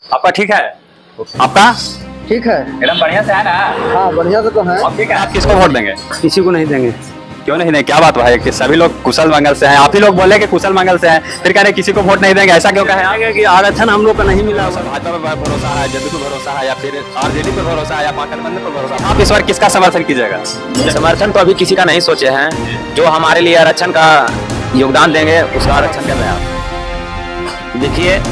आपका ठीक है? आपका ठीक है। एकदम बढ़िया से है ना? हाँ बढ़िया से तो है। अब ठीक है, आप किसको वोट देंगे? किसी को नहीं देंगे। क्यों नहीं देंगे? क्या बात भाई कि सभी लोग कुशल मंगल से हैं, आप ही लोग बोले कि कुशल मंगल से हैं, फिर कह रहे किसी को वोट नहीं देंगे, ऐसा क्यों कहे? आगे कि आरक्षण हम लोग का नहीं मिला। भाजपा पर भरोसा है, जदयू पर भरोसा है, या फिर आरजेडी पर भरोसा है, या महागठबंधन पर भरोसा है? आप इस बार किसका समर्थन कीजिएगा? समर्थन तो अभी किसी का नहीं सोचे हैं। जो हमारे लिए आरक्षण का योगदान देंगे उसका आरक्षण कर रहे हैं आप। देखिए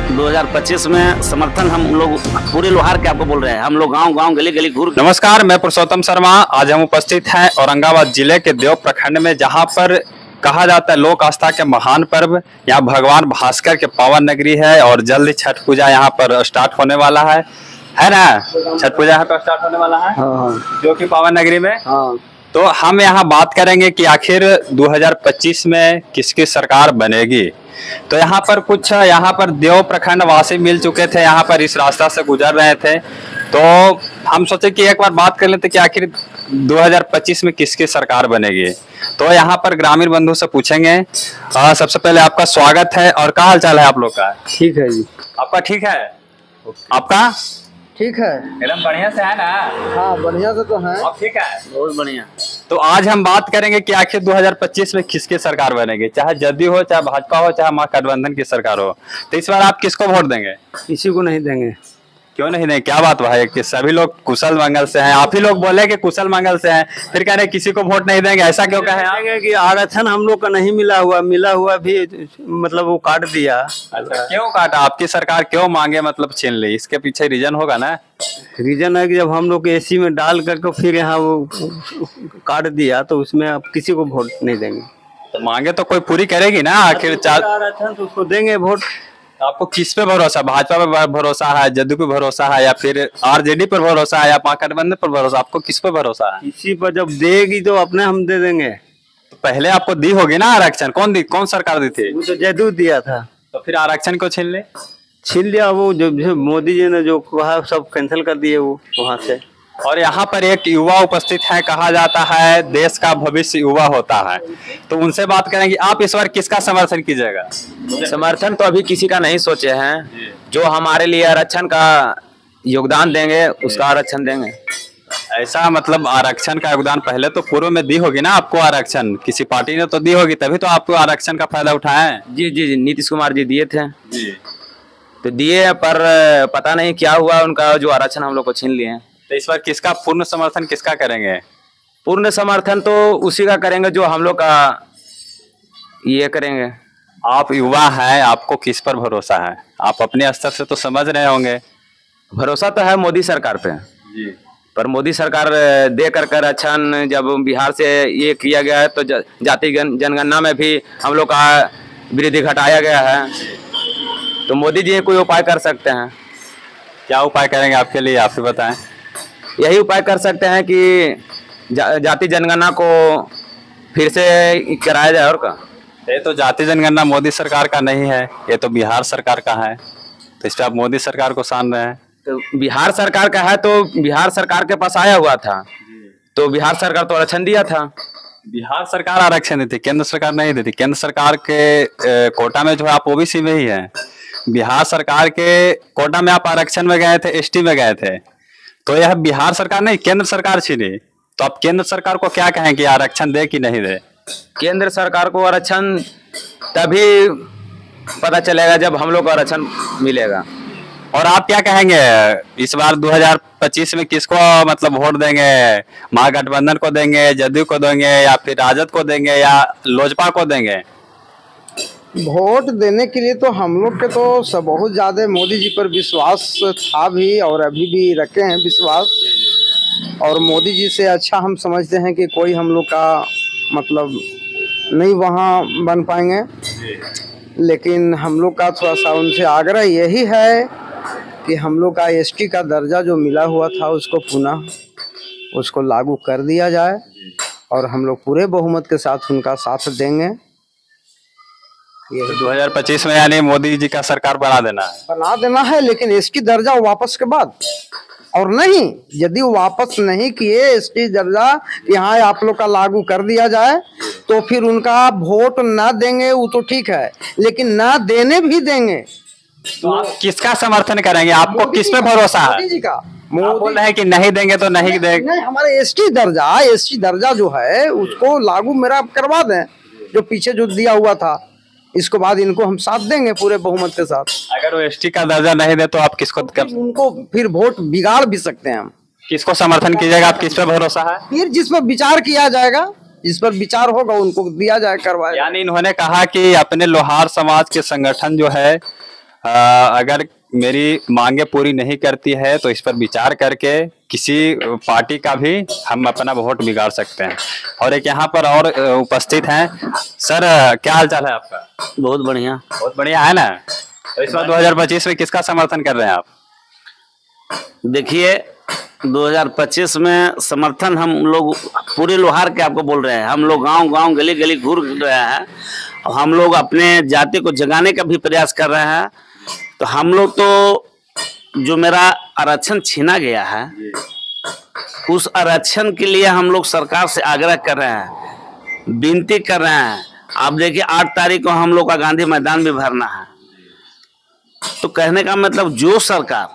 2025 में समर्थन हम लोग पूरे लोहार के आपको बोल रहे हैं। हम लोग गांव गांव गली गली घूर। नमस्कार, मैं पुरुषोत्तम शर्मा। आज हम उपस्थित हैं औरंगाबाद जिले के देव प्रखंड में, जहां पर कहा जाता है लोक आस्था के महान पर्व, यहाँ भगवान भास्कर के पावन नगरी है और जल्द ही छठ पूजा यहाँ पर स्टार्ट होने वाला है ना? छठ पूजा यहाँ पर स्टार्ट होने वाला है, हाँ जो कि पावन नगरी में। हाँ। तो हम यहाँ बात करेंगे कि आखिर 2025 में किसकी सरकार बनेगी। तो यहाँ पर देव प्रखंड वासी मिल चुके थे, यहाँ पर इस रास्ता से गुजर रहे थे, तो हम सोचे कि एक बार बात कर लेते कि आखिर 2025 में किसकी सरकार बनेगी। तो यहाँ पर ग्रामीण बंधु से पूछेंगे। सबसे पहले आपका स्वागत है, और क्या हाल चाल है आप लोग का? ठीक है जी। आपका ठीक है? आपका ठीक है। एकदम बढ़िया से है ना? हाँ बढ़िया से तो है। आप ठीक है? बहुत बढ़िया। तो आज हम बात करेंगे कि आखिर 2025 में किसकी सरकार बनेगी, चाहे जदयू हो, चाहे भाजपा हो, चाहे महागठबंधन की सरकार हो। तो इस बार आप किसको वोट देंगे? किसी को नहीं देंगे। क्यों नहीं देंगे? क्या बात भाई कि सभी लोग कुशल मंगल से हैं, आप ही लोग बोले कि कुशल मंगल से हैं, फिर कह रहे किसी को वोट नहीं देंगे, ऐसा क्यों कहे? आगे कि आरक्षण हम लोग का नहीं मिला हुआ भी मतलब वो काट दिया। अच्छा, क्यों काटा? आपकी सरकार क्यों मांगे मतलब छीन ली? इसके पीछे रीजन होगा ना? रीजन है कि जब हम लोग एसी में डाल करके फिर यहाँ वो काट दिया, तो उसमें अब किसी को वोट नहीं देंगे। तो मांगे तो कोई पूरी करेगी ना आखिर। चार आरक्षण तो उसको देंगे वोट। आपको किस पे भरोसा? भाजपा पे भरोसा है, जदयू पे भरोसा है, या फिर आरजेडी पर भरोसा है, या महागठबंधन पर भरोसा? आपको किस पे भरोसा है? इसी पर जब देगी तो अपने हम दे देंगे। तो पहले आपको दी होगी ना आरक्षण? कौन सरकार दी थी? वो तो जदयू दिया था। तो फिर आरक्षण को छीन ले? छीन लिया वो जो मोदी जी ने जो कहा सब कैंसिल कर दिए वो वहां से। और यहाँ पर एक युवा उपस्थित है, कहा जाता है देश का भविष्य युवा होता है, तो उनसे बात करेंगे। आप इस बार किसका समर्थन कीजिएगा? समर्थन तो अभी किसी का नहीं सोचे हैं। जो हमारे लिए आरक्षण का योगदान देंगे उसका आरक्षण देंगे। ऐसा मतलब आरक्षण का योगदान पहले तो पूर्व में दी होगी ना आपको? आरक्षण किसी पार्टी ने तो दी होगी, तभी तो आपको आरक्षण का फायदा उठाया है। जी जी जी, नीतीश कुमार जी दिए थे। जी। तो दिए, पर पता नहीं क्या हुआ, उनका जो आरक्षण हम लोग को छीन लिए। तो इस बार किसका पूर्ण समर्थन किसका करेंगे? पूर्ण समर्थन तो उसी का करेंगे जो हम लोग का ये करेंगे। आप युवा हैं, आपको किस पर भरोसा है? आप अपने स्तर से तो समझ रहे होंगे। भरोसा तो है मोदी सरकार पे। जी। पर मोदी सरकार दे कर आरक्षण जब बिहार से ये किया गया है, तो जाति जनगणना में भी हम लोग का वृद्धि घटाया गया है। तो मोदी जी कोई उपाय कर सकते हैं। क्या उपाय करेंगे आपके लिए, आप ही बताएं। यही उपाय कर सकते हैं कि जाति जनगणना को फिर से कराया जाए। और का ये तो जाति जनगणना मोदी सरकार का नहीं है, ये तो बिहार सरकार का है, तो इस पे आप मोदी सरकार को सान रहे हैं। तो बिहार सरकार का है, तो बिहार सरकार के पास आया हुआ था, तो बिहार सरकार तो आरक्षण दिया था। बिहार सरकार आरक्षण दी थी, केंद्र सरकार नहीं दी थी। केंद्र सरकार के कोटा में जो है आप ओबीसी में ही है, बिहार सरकार के कोटा में आप आरक्षण में गए थे, एसटी में गए थे, तो यह बिहार सरकार नहीं केंद्र सरकार छीनी। तो आप केंद्र सरकार को क्या कहें कि आरक्षण दे कि नहीं दे? केंद्र सरकार को आरक्षण तभी पता चलेगा जब हम लोग को आरक्षण मिलेगा। और आप क्या कहेंगे इस बार 2025 में किसको मतलब वोट देंगे? महागठबंधन को देंगे, जदयू को देंगे, या फिर राजद को देंगे, या लोजपा को देंगे? वोट देने के लिए तो हम लोग के तो सब बहुत ज़्यादा मोदी जी पर विश्वास था भी, और अभी भी रखे हैं विश्वास। और मोदी जी से अच्छा हम समझते हैं कि कोई हम लोग का मतलब नहीं वहाँ बन पाएंगे। लेकिन हम लोग का थोड़ा सा उनसे आग्रह यही है कि हम लोग का एसटी का दर्जा जो मिला हुआ था उसको पुनः उसको लागू कर दिया जाए, और हम लोग पूरे बहुमत के साथ उनका साथ देंगे। ये 2025 में यानी मोदी जी का सरकार बना देना है, लेकिन एसटी दर्जा वापस के बाद। और नहीं, यदि वापस नहीं किए एसटी दर्जा, यहाँ आप लोग का लागू कर दिया जाए, तो फिर उनका वोट ना देंगे वो तो ठीक है, लेकिन ना देने भी देंगे तो आप किसका समर्थन करेंगे? आपको किस पे भरोसा है? मोदी जी का। आप बोल रहे हैं कि नहीं देंगे तो नहीं देंगे। नहीं, हमारे एसटी दर्जा जो है उसको लागू मेरा करवा दें, जो पीछे जो दिया हुआ था। इसके बाद इनको हम साथ देंगे पूरे बहुमत के साथ। अगर वो एसटी का दर्जा नहीं दे तो आप किसको उनको फिर वोट बिगाड़ भी सकते हैं हम। किसको समर्थन कीजिएगा? आप किस पे भरोसा है? फिर जिस पर विचार किया जाएगा, जिस पर विचार होगा उनको दिया जाए, करवाए। यानी इन्होंने कहा कि अपने लोहार समाज के संगठन जो है अगर मेरी मांगे पूरी नहीं करती है तो इस पर विचार करके किसी पार्टी का भी हम अपना वोट बिगाड़ सकते हैं। और एक यहाँ पर और उपस्थित हैं। सर, क्या हाल चाल है आपका? बहुत बढ़िया। बहुत बढ़िया है ना। तो इस बार 2025 में किसका समर्थन कर रहे हैं आप? देखिए, 2025 में समर्थन हम लोग पूरे लोहार के आपको बोल रहे हैं। हम लोग गांव गांव गली गली घूर रहे हैं और हम लोग अपने जाति को जगाने का भी प्रयास कर रहे हैं। तो हम लोग तो जो मेरा आरक्षण छीना गया है उस आरक्षण के लिए हम लोग सरकार से आग्रह कर रहे हैं, विनती कर रहे हैं। आप देखिए 8 तारीख को हम लोग का गांधी मैदान भी भरना है। तो कहने का मतलब जो सरकार,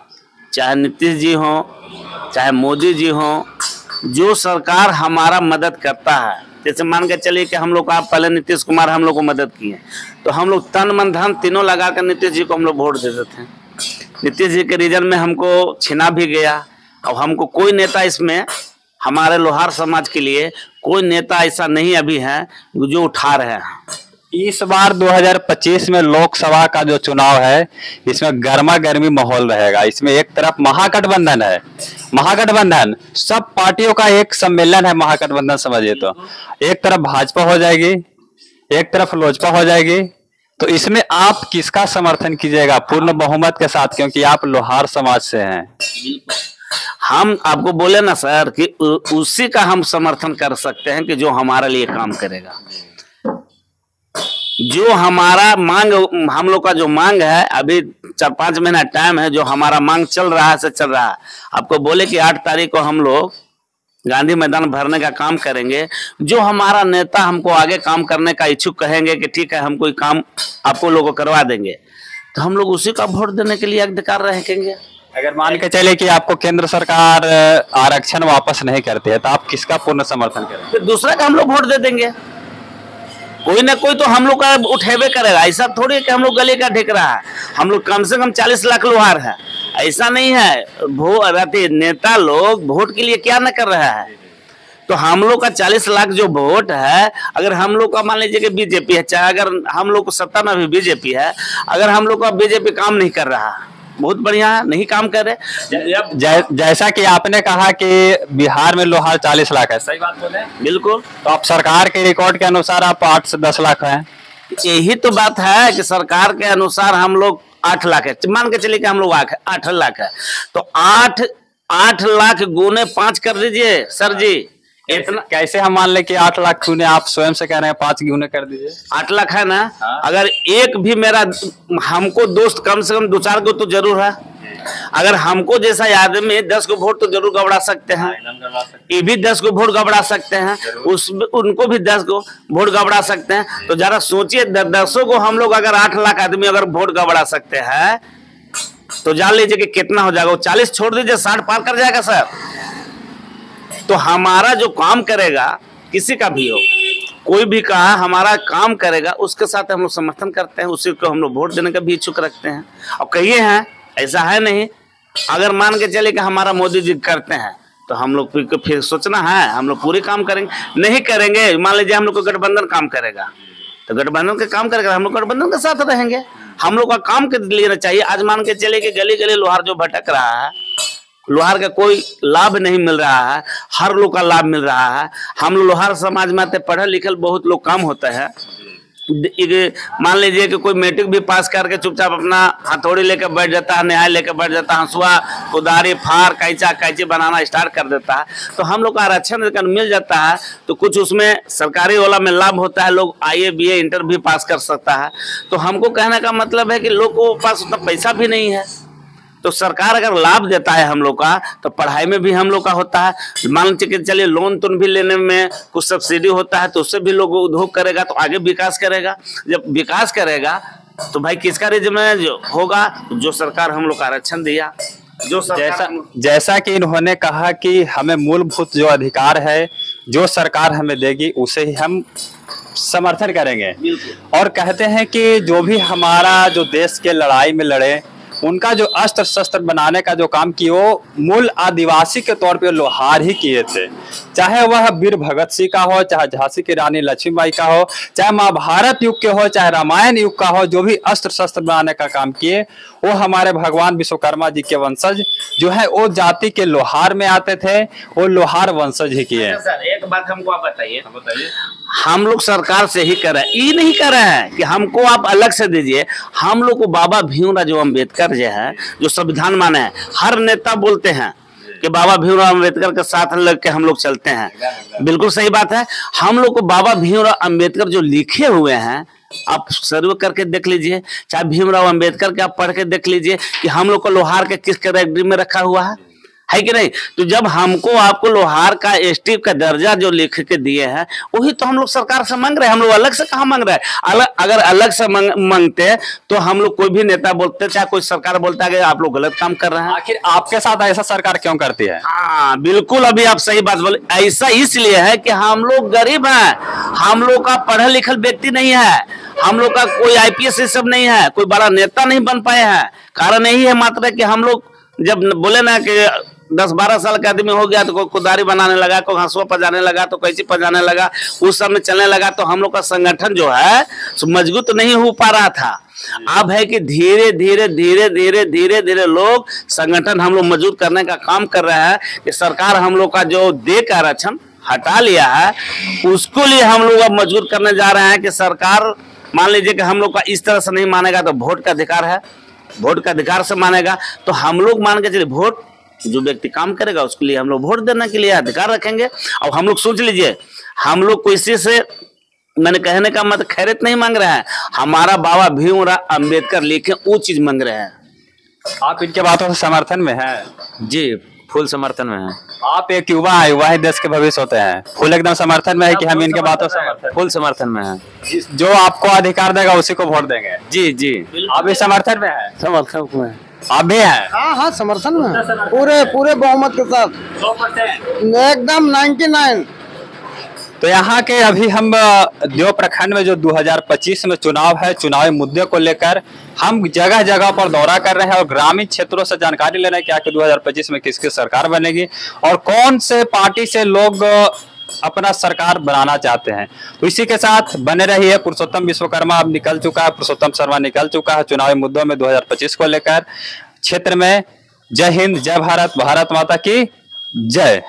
चाहे नीतीश जी हो चाहे मोदी जी हो, जो सरकार हमारा मदद करता है, जैसे मान के चलिए कि हम लोग का पहले नीतीश कुमार हम लोग को मदद किए तो हम लोग तन मन धन तीनों लगा कर नीतीश जी को हम लोग वोट देते थे। नीतीश जी के रीजन में हमको छीना भी गया। अब हमको कोई नेता इसमें हमारे लोहार समाज के लिए कोई नेता ऐसा नहीं अभी है जो उठा रहे हैं। इस बार 2025 में लोकसभा का जो चुनाव है इसमें गर्मा गर्मी माहौल रहेगा। इसमें एक तरफ महागठबंधन है, महागठबंधन सब पार्टियों का एक सम्मेलन है। महागठबंधन समझिए तो एक तरफ भाजपा हो जाएगी, एक तरफ लोजपा हो जाएगी। तो इसमें आप किसका समर्थन कीजिएगा पूर्ण बहुमत के साथ, क्योंकि आप लोहार समाज से हैं? हम आपको बोले ना सर कि उसी का हम समर्थन कर सकते हैं कि जो हमारे लिए काम करेगा। जो हमारा मांग, हम लोग का जो मांग है, अभी 4-5 महीना टाइम है, जो हमारा मांग चल रहा है से चल रहा है। आपको बोले कि 8 तारीख को हम लोग गांधी मैदान भरने का काम करेंगे। जो हमारा नेता हमको आगे काम करने का इच्छुक कहेंगे कि ठीक है हम कोई काम आपको लोगों को करवा देंगे, तो हम लोग उसी का वोट देने के लिए अधिकार रहेंगे। अगर मान के चले कि आपको केंद्र सरकार आरक्षण वापस नहीं करती है तो आप किसका पूर्ण समर्थन करेंगे? फिर दूसरा का हम लोग वोट दे देंगे। कोई ना कोई तो हम लोग का उठेबे करेगा। ऐसा थोड़ी है कि हम लोग गले का ढेक रहा है। हम लोग कम से कम 40 लाख लोहार है। ऐसा नहीं है नेता लोग वोट के लिए क्या न कर रहा है। तो हम लोग का 40 लाख जो वोट है, अगर हम लोग का मान लीजिए कि बीजेपी है, चाहे अगर हम लोग को सत्ता में भी बीजेपी है, अगर हम लोग का बीजेपी काम नहीं कर रहा है, बहुत बढ़िया है, नहीं काम कर रहे। जैसा कि आपने कहा कि बिहार में लोहार 40 लाख है, सही बात बोले? बिल्कुल। तो आप सरकार के रिकॉर्ड के अनुसार आप 8 से 10 लाख हैं। यही तो बात है कि सरकार के अनुसार हम लोग 8 लाख है। मान के चलिए कि हम लोग 8 लाख है, तो 8 लाख गुने 5 कर दीजिए सर जी। इतना कैसे हम मान ले कि 8 लाख गुने, आप स्वयं से कह रहे हैं 5 गुने कर दीजिए। 8 लाख है ना। हाँ। अगर एक भी मेरा हमको दोस्त कम से कम 2-4 को तो जरूर है। अगर हमको जैसा आदमी 10 को वोट तो जरूर गबड़ा सकते हैं, ये भी 10 को वोट गबड़ा सकते हैं, उनको भी 10 को वोट गबड़ा सकते हैं। तो जरा सोचिए 10 को हम लोग अगर 8 लाख आदमी अगर वोट गबड़ा सकते हैं तो जान लीजिए कि कितना हो जाएगा। 40 छोड़ दीजिए, 60 पार कर जाएगा सर। तो हमारा जो काम करेगा, किसी का भी हो, कोई भी कहा हमारा काम करेगा, उसके साथ हम लोग समर्थन करते हैं, उसी को हम लोग वोट देने का भी इच्छुक रखते हैं। और कहिए हैं ऐसा है नहीं। अगर मान के चले कि हमारा मोदी जी करते हैं तो हम लोग फिर सोचना है हम लोग पूरे काम करेंगे। नहीं करेंगे, मान लीजिए हम लोग को गठबंधन काम करेगा तो गठबंधन के काम करेगा, हम लोग गठबंधन के साथ रहेंगे। हम लोग का काम के लिए चाहिए। आज मान के चले कि गली गली लोहार जो भटक रहा है, लोहार का कोई लाभ नहीं मिल रहा है, हर लोग का लाभ मिल रहा है। हम लोहार समाज में आते पढ़े लिखे बहुत लोग काम होता है। मान लीजिए कि कोई मैट्रिक भी पास करके चुपचाप अपना हथौड़ी लेकर बैठ जाता है, न्याय लेकर बैठ जाता है, हंसुआ कुदारी फार कैंची बनाना स्टार्ट कर देता है। तो हम लोग का आरक्षण मिल जाता है तो कुछ उसमें सरकारी वाला में लाभ होता है। लोग IAS BA इंटर भी पास कर सकता है। तो हमको कहने का मतलब है कि लोग को पास उतना पैसा भी नहीं है, तो सरकार अगर लाभ देता है हम लोग का तो पढ़ाई में भी हम लोग का होता है। मान के चलिए लोन तोन भी लेने में कुछ सब्सिडी होता है, तो उससे भी लोग उद्योग करेगा तो आगे विकास करेगा। जब विकास करेगा तो भाई किसका रिजर्व में जो होगा, जो सरकार हम लोग को आरक्षण दिया, जो जैसा कि इन्होंने कहा कि हमें मूलभूत जो अधिकार है जो सरकार हमें देगी उसे ही हम समर्थन करेंगे। और कहते हैं कि जो भी हमारा जो देश के लड़ाई में लड़े, उनका जो अस्त्र शस्त्र बनाने का जो काम किए वो मूल आदिवासी के तौर पे लोहार ही किए थे। चाहे वह वीर भगत सिंह का हो, चाहे झांसी की रानी लक्ष्मीबाई का हो, चाहे महाभारत युग के हो, चाहे रामायण युग का हो, जो भी अस्त्र शस्त्र बनाने का काम किए वो हमारे भगवान विश्वकर्मा जी के वंशज जो है वो जाति के लोहार में आते थे, वो लोहार वंशज ही किए। सर एक बात हमको आप बताइए, हम लोग सरकार से ही कर रहे हैं, ये नहीं कर रहे हैं कि हमको आप अलग से दीजिए। हम लोग को बाबा भीमराव जो अम्बेडकर जो है, जो संविधान माने हैं, हर नेता बोलते हैं कि बाबा भीमराव अम्बेडकर के साथ लग के हम लोग चलते हैं। बिल्कुल सही बात है। हम लोग को बाबा भीमराव अम्बेडकर जो लिखे हुए हैं आप सर्व करके देख लीजिए, चाहे भीमराव अम्बेडकर के आप पढ़ के देख लीजिए कि हम लोग को लोहार के किस कैटेगरी में रखा हुआ है कि नहीं। तो जब हमको आपको लोहार का एसटी का दर्जा जो लिख के दिए हैं वही तो हम लोग सरकार से मांग रहे हैं। हम लोग अलग से कहाँ मांग रहे हैं? अगर अलग से मांगते तो हम लोग कोई भी नेता बोलते, चाहे कोई सरकार बोलता है कि आप लोग गलत काम कर रहे हैं। आखिर आपके साथ ऐसा सरकार क्यों करती है? हाँ बिल्कुल, अभी आप सही बात बोले। ऐसा इसलिए है कि हम लोग गरीब हैं, हम लोग का पढ़ा लिखल व्यक्ति नहीं है, हम लोग का कोई आईपीएस सब नहीं है, कोई बड़ा नेता नहीं बन पाए हैं। कारण यही है मात्र कि हम लोग जब बोले ना कि 10-12 साल का आदमी हो गया तो कोई कुदारी बनाने लगा, कोई हंसुआ पजाने लगा, तो कैसी पजाने लगा, उस सब में चलने लगा। तो हम लोग का संगठन जो है मजबूत नहीं हो पा रहा था। अब है कि धीरे धीरे धीरे धीरे धीरे धीरे लोग संगठन हम लोग मजबूत करने का काम कर रहे हैं कि सरकार हम लोग का जो दे का आरक्षण हटा लिया है उसको लिए हम लोग अब मजबूत करने जा रहे हैं कि सरकार मान लीजिए कि हम लोग का इस तरह से नहीं मानेगा तो वोट का अधिकार है, वोट का अधिकार से मानेगा तो हम लोग मान के चलिए वोट जो व्यक्ति काम करेगा उसके लिए हम लोग वोट देने के लिए अधिकार रखेंगे। और हम लोग सोच लीजिए, हम लोग को इसी से मैंने कहने का मतलब खैरियत नहीं मांग रहे हैं, हमारा बाबा भीमराव अम्बेडकर लिखे वो चीज मांग रहे हैं। आप इनके बातों से समर्थन में हैं? जी फुल समर्थन में है। आप एक युवा है, युवा ही देश के भविष्य होते हैं, फुल एकदम समर्थन में है कि हम इनके बातों से फुल समर्थन में है। जो आपको अधिकार देगा उसी को वोट देंगे। जी जी आप भी समर्थन में है? समर्थन में आप भी हैं? हाँ हाँ समर्थन में पूरे बहुमत के साथ 100% एकदम 99। तो यहाँ के अभी हम देव प्रखंड में जो 2025 में चुनाव है, चुनावी मुद्दे को लेकर हम जगह जगह पर दौरा कर रहे हैं और ग्रामीण क्षेत्रों से जानकारी ले रहे हैं कि आखिर 2025 में किसकी सरकार बनेगी और कौन से पार्टी से लोग अपना सरकार बनाना चाहते हैं। तो इसी के साथ बने रहिए। पुरुषोत्तम विश्वकर्मा अब निकल चुका है, पुरुषोत्तम शर्मा निकल चुका है चुनावी मुद्दों में 2025 को लेकर क्षेत्र में। जय हिंद, जय भारत, भारत माता की जय।